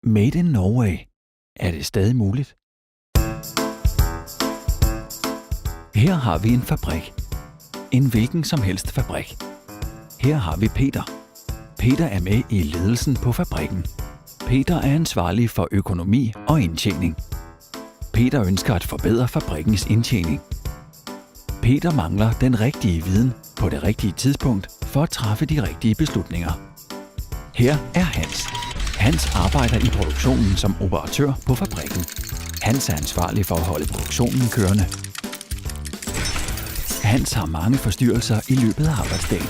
Made in Norway. Er det stadig muligt? Her har vi en fabrik. En hvilken som helst fabrik. Her har vi Peter. Peter er med i ledelsen på fabrikken. Peter er ansvarlig for økonomi og indtjening. Peter ønsker at forbedre fabrikkens indtjening. Peter mangler den rigtige viden på det rigtige tidspunkt for at træffe de rigtige beslutninger. Her er Hans. Hans arbejder i produktionen som operatør på fabrikken. Hans er ansvarlig for at holde produktionen kørende. Hans har mange forstyrrelser i løbet af arbejdsdagen.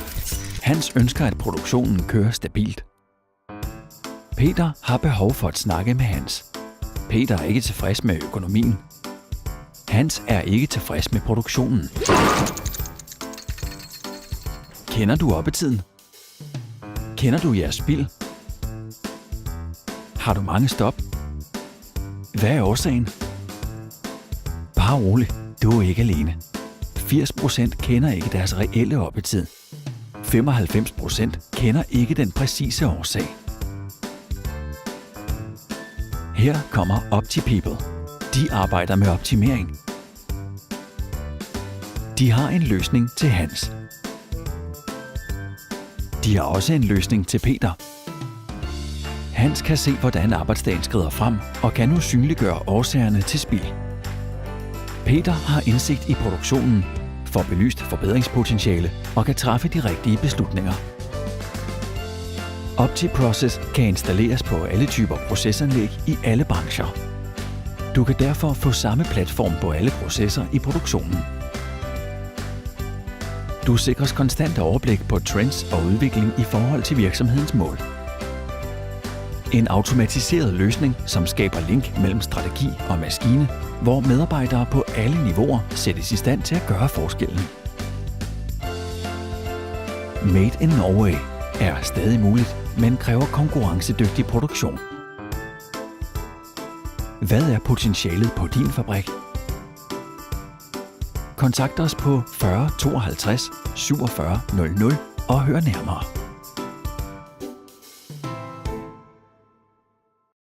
Hans ønsker, at produktionen kører stabilt. Peter har behov for at snakke med Hans. Peter er ikke tilfreds med økonomien. Hans er ikke tilfreds med produktionen. Kender du oppetiden? Kender du jeres spild? Har du mange stop? Hvad er årsagen? Bare rolig, du er ikke alene. 80% kender ikke deres reelle oppetid. 95% kender ikke den præcise årsag. Her kommer OptiPeople. De arbejder med optimering. De har en løsning til Hans. De har også en løsning til Peter. Hans kan se, hvordan arbejdsdagen skrider frem og kan nu synliggøre årsagerne til spild. Peter har indsigt i produktionen, får belyst forbedringspotentiale og kan træffe de rigtige beslutninger. OptiProcess kan installeres på alle typer procesanlæg i alle brancher. Du kan derfor få samme platform på alle processer i produktionen. Du sikres konstant overblik på trends og udvikling i forhold til virksomhedens mål. En automatiseret løsning, som skaber link mellem strategi og maskine, hvor medarbejdere på alle niveauer sættes i stand til at gøre forskellen. Made in Norway er stadig muligt, men kræver konkurrencedygtig produktion. Hvad er potentialet på din fabrik? Kontakt os på 40 52 47 00 og hør nærmere.